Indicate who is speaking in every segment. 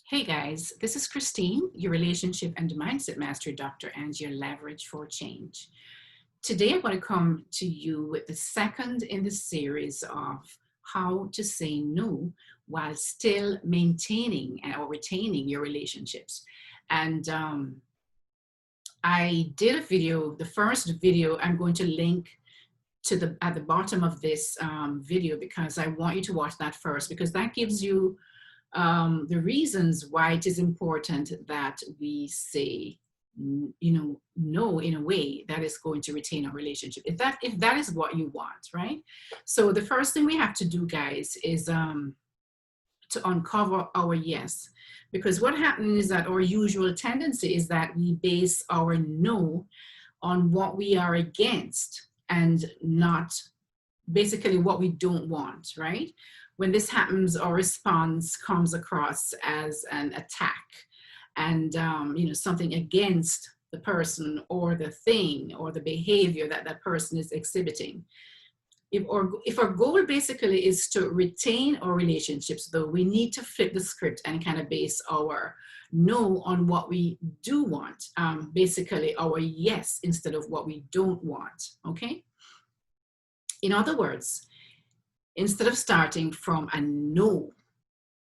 Speaker 1: Hey guys, this is Christine, your relationship and mindset master doctor and your leverage for change. Today I'm going to come to you with the second in the series of how to say no while still maintaining or retaining your relationships. And I did a video, the first video I'm going to link to at the bottom of this video because I want you to watch that first, because that gives you the reasons why it is important that we say, no in a way that is going to retain our relationship. If that is what you want, right? So the first thing we have to do, guys, is to uncover our yes. Because what happens is that our usual tendency is that we base our no on what we are against and not basically what we don't want, right? When this happens, our response comes across as an attack and something against the person or the thing or the behavior that that person is exhibiting. If our goal basically is to retain our relationships, though, we need to flip the script and kind of base our no on what we do want, basically our yes instead of what we don't want, okay? In other words, instead of starting from a no,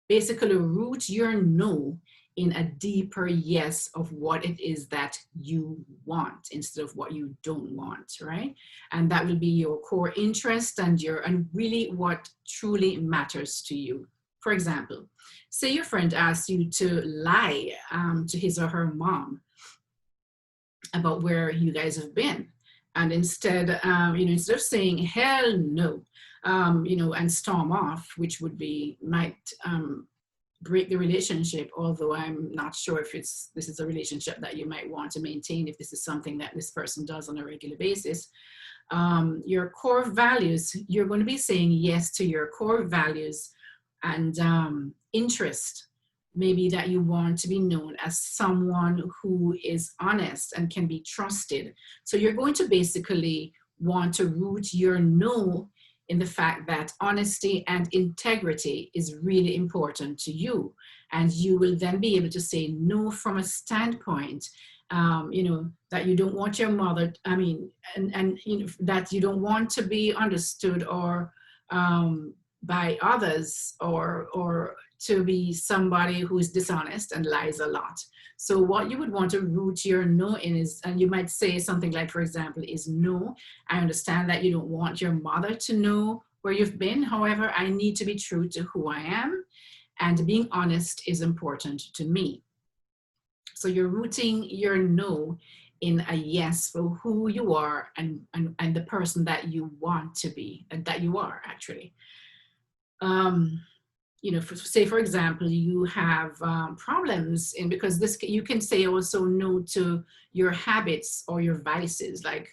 Speaker 1: basically root your no in a deeper yes of what it is that you want instead of what you don't want, right? And that will be your core interest and really what truly matters to you. For example, say your friend asks you to lie to his or her mom about where you guys have been. And instead of saying hell no, and storm off, which might break the relationship, although I'm not sure if this is a relationship that you might want to maintain, if this is something that this person does on a regular basis. Your core values, you're going to be saying yes to your core values and interest. Maybe that you want to be known as someone who is honest and can be trusted. So you're going to basically want to root your no in the fact that honesty and integrity is really important to you. And you will then be able to say no from a standpoint, that you don't want your mother, that you don't want to be understood or by others or to be somebody who is dishonest and lies a lot. So what you would want to root your no in is, and you might say something like, for example, is no, I understand that you don't want your mother to know where you've been. However, I need to be true to who I am, and being honest is important to me. So you're rooting your no in a yes for who you are and the person that you want to be, and that you are actually. Say for example, you have problems, and because you can say also no to your habits or your vices, like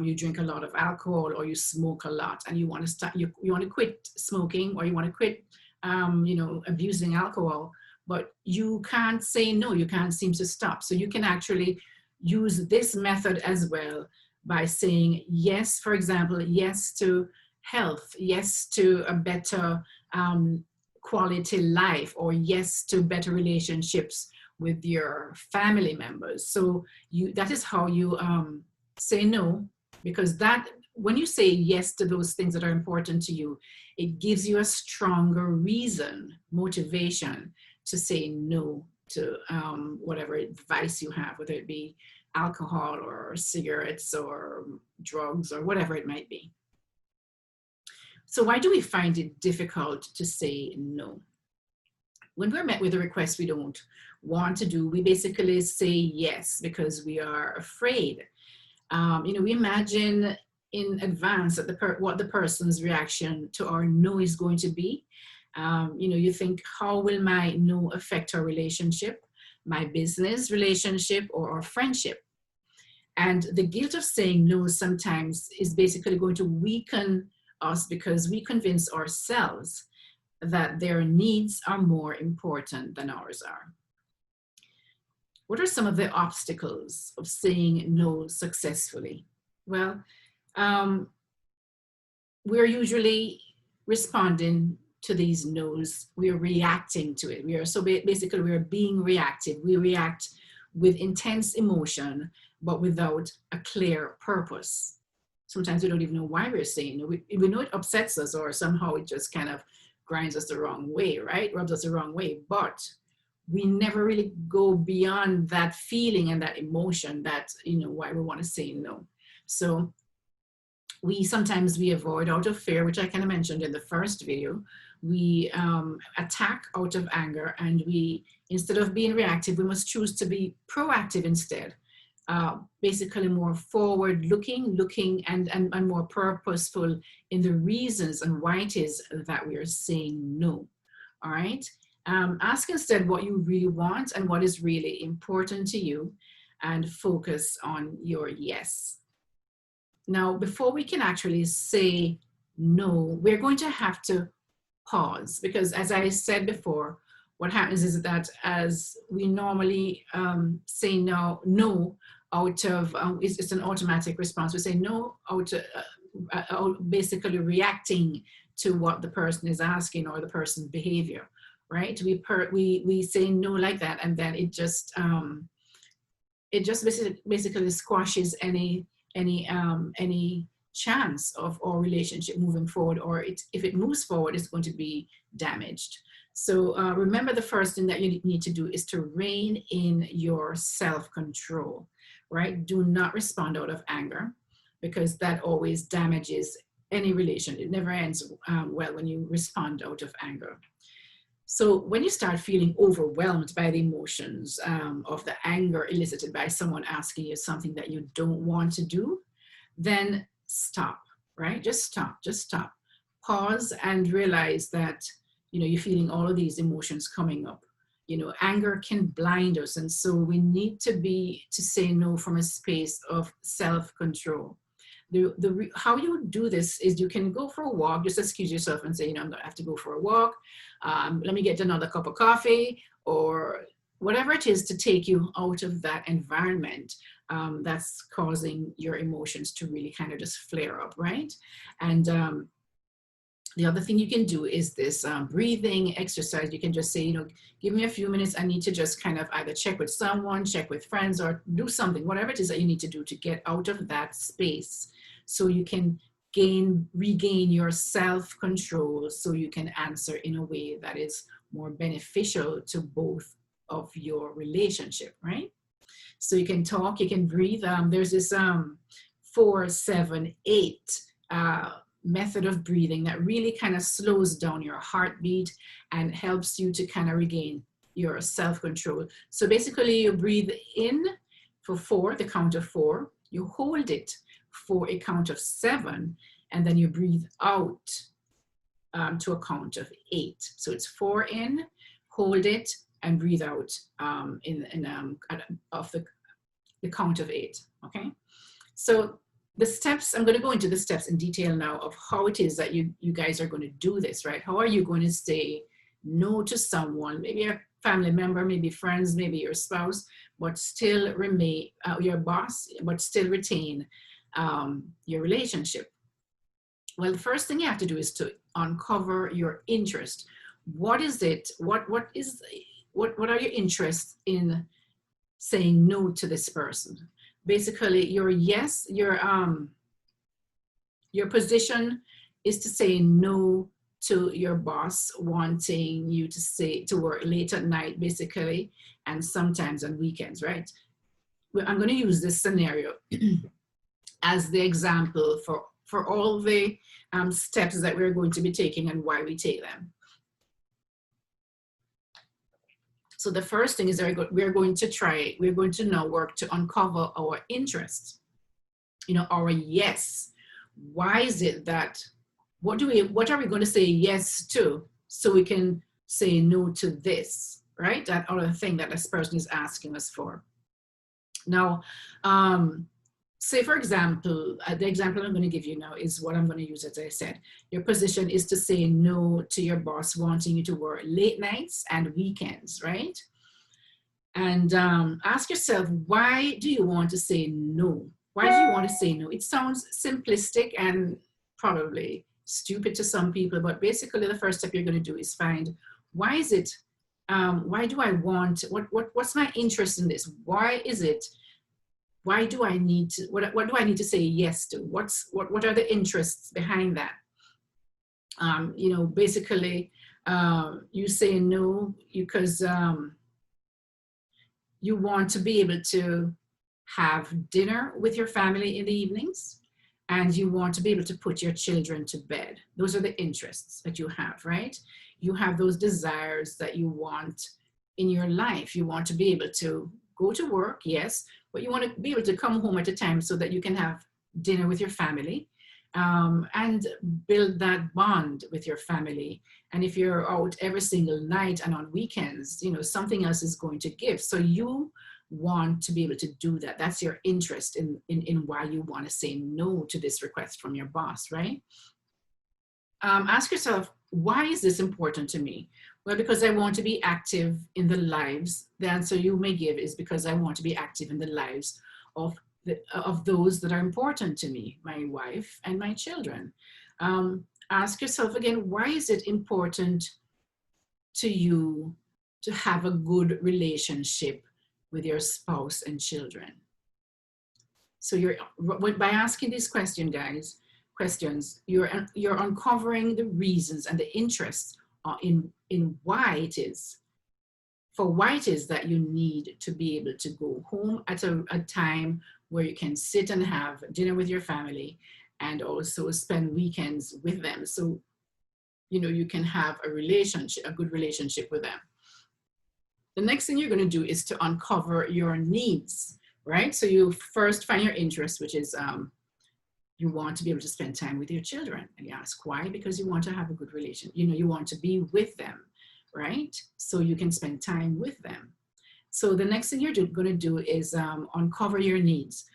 Speaker 1: you drink a lot of alcohol or you smoke a lot, and you want to start, you want to quit smoking, or you want to quit, abusing alcohol, but you can't say no, you can't seem to stop. So you can actually use this method as well by saying yes, for example, yes to health, yes to a better quality life, or yes to better relationships with your family members. So that is how you say no, because that when you say yes to those things that are important to you, it gives you a stronger reason, motivation to say no to whatever vice you have, whether it be alcohol or cigarettes or drugs or whatever it might be. So why do we find it difficult to say no? When we're met with a request we don't want to do, we basically say yes because we are afraid. We imagine in advance that what the person's reaction to our no is going to be. You think, how will my no affect our relationship, my business relationship, or our friendship? And the guilt of saying no sometimes is basically going to weaken us because we convince ourselves that their needs are more important than ours are. What are some of the obstacles of saying no successfully? Well, we're usually responding to these no's, we're reacting to it. We are so basically we're being reactive. We react with intense emotion, but without a clear purpose. Sometimes we don't even know why we're saying no. We know it upsets us, or somehow it just kind of grinds us the wrong way, right? Rubs us the wrong way. But we never really go beyond that feeling and that emotion that, why we want to say no. So sometimes we avoid out of fear, which I kind of mentioned in the first video. We attack out of anger, and instead of being reactive, we must choose to be proactive instead. Basically more forward looking and more purposeful in the reasons and why it is that we are saying no. All right. Ask instead what you really want and what is really important to you, and focus on your yes. Now, before we can actually say no, we're going to have to pause, because as I said before, what happens is that as we normally say no out of, it's an automatic response. We say no out basically reacting to what the person is asking or the person's behavior, right? We say no like that, and then it just basically squashes any chance of our relationship moving forward, or if it moves forward, it's going to be damaged. So remember, the first thing that you need to do is to rein in your self-control, right? Do not respond out of anger, because that always damages any relation. It never ends well when you respond out of anger. So when you start feeling overwhelmed by the emotions of the anger elicited by someone asking you something that you don't want to do, then stop, right? Just stop. Pause and realize that, you're feeling all of these emotions coming up. Anger can blind us. And so we need to say no from a space of self-control. How you do this is you can go for a walk, just excuse yourself and say, I'm gonna have to go for a walk. Let me get another cup of coffee, or whatever it is to take you out of that environment that's causing your emotions to really kind of just flare up, right? And the other thing you can do is this breathing exercise. You can just say, give me a few minutes. I need to just kind of either check with someone, check with friends, or do something, whatever it is that you need to do to get out of that space, so you can regain your self-control, so you can answer in a way that is more beneficial to both of your relationship, right? So you can talk, you can breathe. There's this 4-7-8 method of breathing that really kind of slows down your heartbeat and helps you to kind of regain your self-control. So basically you breathe in for 4, the count of 4, you hold it for a count of 7, and then you breathe out to a count of 8. So it's 4 in, hold it, and breathe out of the count of 8, okay? So the steps, I'm going to go into the steps in detail now of how it is that you guys are going to do this, right? How are you going to say no to someone, maybe a family member, maybe friends, maybe your spouse, but still remain your boss, but still retain your relationship? Well, the first thing you have to do is to uncover your interest. What is it? What are your interests in saying no to this person? Basically, your position is to say no to your boss wanting you to work late at night, basically, and sometimes on weekends, right? I'm going to use this scenario as the example for all the steps that we're going to be taking and why we take them. So the first thing is we're going to now work to uncover our interests, our yes. Why is it that, what are we going to say yes to, so we can say no to this, right? That other thing that this person is asking us for. Now, say for example, the example I'm going to give you now is what I'm going to use. As I said, your position is to say no to your boss wanting you to work late nights and weekends, right? And ask yourself, why do you want to say no? Why do you want to say no? It sounds simplistic and probably stupid to some people, but basically the first step you're going to do is find, why is it, why do I want, what's my interest in this? Why is it, why do I need to, what do I need to say yes to? What are the interests behind that? You know, basically, you say no because you want to be able to have dinner with your family in the evenings, and you want to be able to put your children to bed. Those are the interests that you have, right? You have those desires that you want in your life. You want to be able to go to work, yes, but you want to be able to come home at a time so that you can have dinner with your family, and build that bond with your family. And if you're out every single night and on weekends, you know, something else is going to give. So you want to be able to do that. That's your interest in why you want to say no to this request from your boss, right? Ask yourself, why is this important to me? Well, because I want to be active in the lives. The answer you may give is because I want to be active in the lives of those that are important to me, my wife and my children. Ask yourself again, why is it important to you to have a good relationship with your spouse and children? So by asking these questions, you're uncovering the reasons and the interests in why it is that you need to be able to go home at a time where you can sit and have dinner with your family and also spend weekends with them. So, you know, you can have a good relationship with them. The next thing you're going to do is to uncover your needs, right? So you first find your interest, which is you want to be able to spend time with your children. And you ask why? Because you want to have a good relation. You know, you want to be with them, right? So you can spend time with them. So the next thing you're going to do is uncover your needs.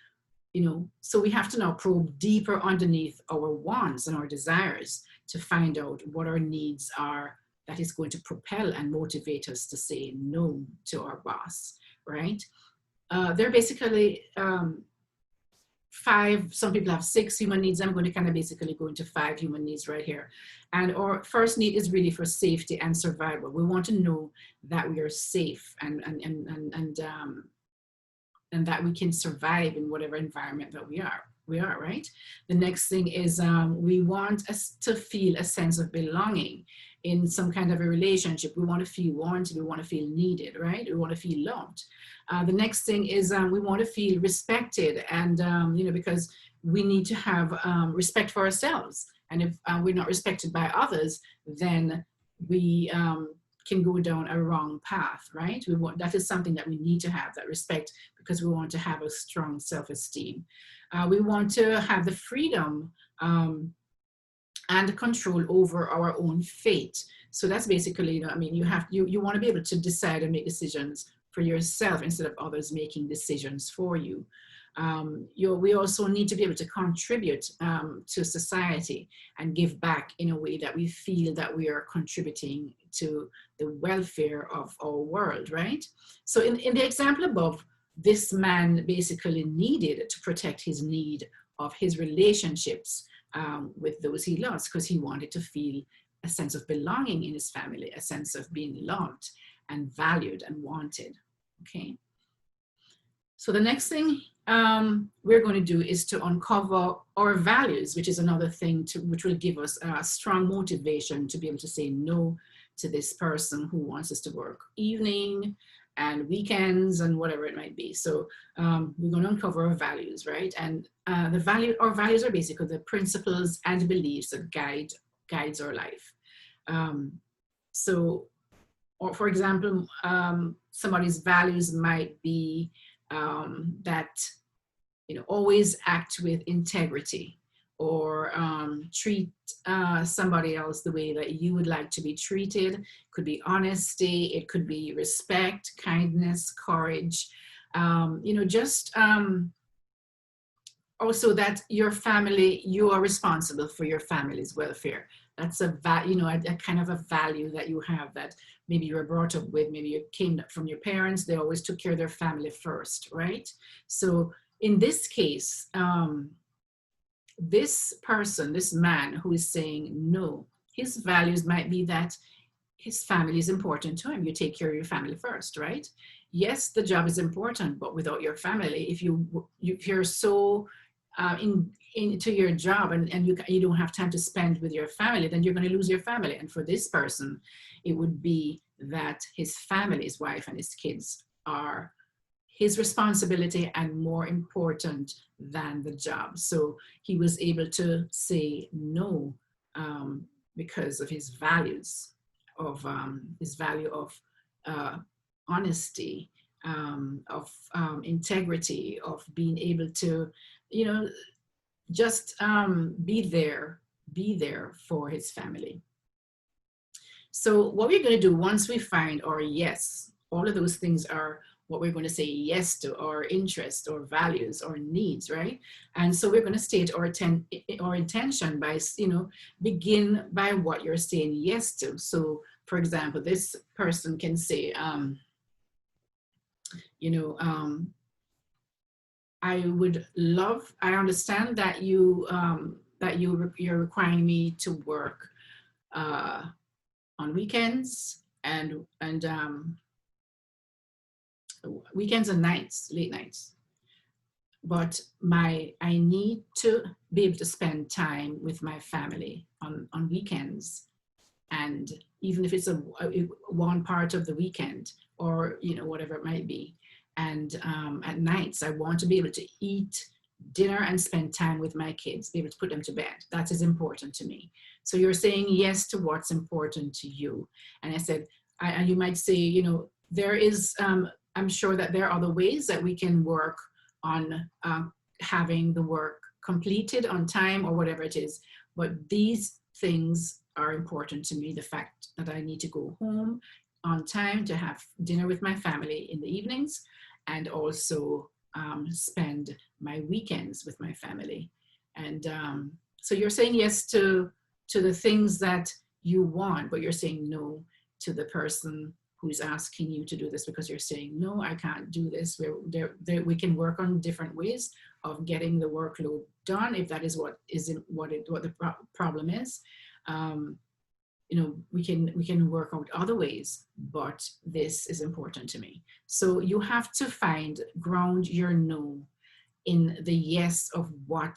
Speaker 1: You know, so we have to now probe deeper underneath our wants and our desires to find out what our needs are that is going to propel and motivate us to say no to our boss, right? They're basically 5, some people have 6 human needs. I'm going to kind of basically go into 5 human needs right here. And our first need is really for safety and survival. We want to know that we are safe and that we can survive in whatever environment that we are, right? The next thing is we want us to feel a sense of belonging in some kind of a relationship. We want to feel wanted, we want to feel needed, right? We want to feel loved. The next thing is we want to feel respected, and you know, because we need to have respect for ourselves. And if we're not respected by others, then we can go down a wrong path, right? That is something that we need to have, that respect, because we want to have a strong self-esteem. We want to have the freedom and control over our own fate. So that's basically, you know, I mean, you want to be able to decide and make decisions for yourself instead of others making decisions for you. We also need to be able to contribute to society and give back in a way that we feel that we are contributing to the welfare of our world, right? So in the example above, this man basically needed to protect his need of his relationships with those he loves, because he wanted to feel a sense of belonging in his family, a sense of being loved and valued and wanted, okay? So the next thing we're going to do is to uncover our values, which is another thing which will give us a strong motivation to be able to say no to this person who wants us to work evening and weekends and whatever it might be. So we're going to uncover our values, right? And our values are basically the principles and beliefs that guides our life. Or for example, somebody's values might be that, you know, always act with integrity, or treat somebody else the way that you would like to be treated. It could be honesty, it could be respect, kindness, courage, you know, just also that your family, you are responsible for your family's welfare. That's a kind of a value that you have, that maybe you were brought up with, maybe you came from your parents, they always took care of their family first, right? So in this case, this person, this man who is saying no, his values might be that his family is important to him. You take care of your family first, right? Yes, the job is important, but without your family, if you're so into your job and you don't have time to spend with your family, then you're going to lose your family. And for this person, it would be that his family, his wife and his kids are his responsibility and more important than the job. So he was able to say no because of his value of uh, honesty, of integrity, of being able to, you know, just be there for his family. So what we're going to do once we find our yes, all of those things are what we're going to say yes to, our interests or values or needs, right? And so we're going to state our intention by, begin by what you're saying yes to. So for example, this person can say, I understand that you're requiring me to work on weekends and weekends and nights, late nights. But I need to be able to spend time with my family on weekends, and even if it's one part of the weekend, or whatever it might be. And at nights, I want to be able to eat dinner and spend time with my kids, be able to put them to bed. That is important to me. So you're saying yes to what's important to you. And I said, and you might say, there is, I'm sure that there are other ways that we can work on having the work completed on time or whatever it is. But these things are important to me. The fact that I need to go home on time to have dinner with my family in the evenings, and also spend my weekends with my family. And so you're saying yes to the things that you want, but you're saying no to the person who's asking you to do this, because you're saying, no, I can't do this. We can work on different ways of getting the workload done, if that is what the problem is. We can work out other ways, but this is important to me. So you have to ground your no in the yes of what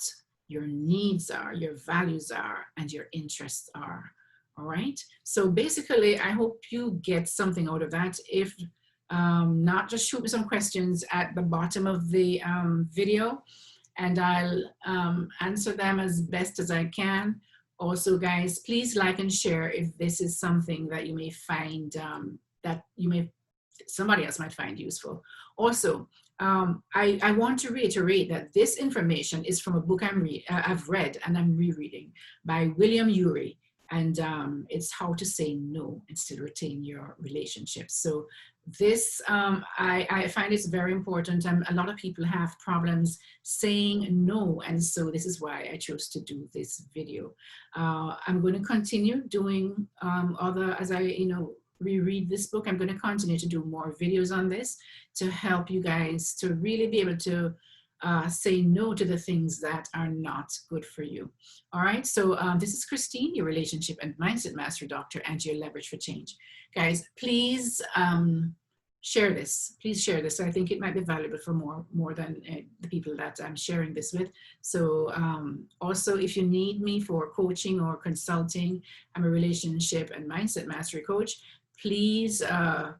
Speaker 1: your needs are, your values are, and your interests are. All right. So basically, I hope you get something out of that. If not, just shoot me some questions at the bottom of the video, and I'll answer them as best as I can. Also, guys, please like and share if this is something that you may find somebody else might find useful. Also, I want to reiterate that this information is from a book I've read and I'm rereading by William Ury. And it's how to say no and still retain your relationship. So this, I find it's very important. A lot of people have problems saying no. And so this is why I chose to do this video. I'm going to continue doing as I, reread this book, I'm going to continue to do more videos on this to help you guys to really be able to say no to the things that are not good for you. All right, so this is Christine, your relationship and mindset mastery doctor, and your leverage for change. Guys, please share this. Please share this. I think it might be valuable for more than the people that I'm sharing this with. So also, if you need me for coaching or consulting, I'm a relationship and mindset mastery coach. Please, my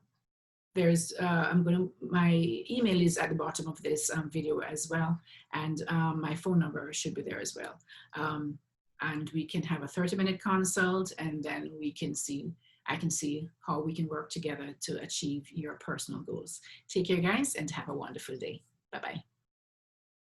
Speaker 1: email is at the bottom of this video as well, and my phone number should be there as well. And we can have a 30-minute consult, and then I can see how we can work together to achieve your personal goals. Take care, guys, and have a wonderful day. Bye-bye.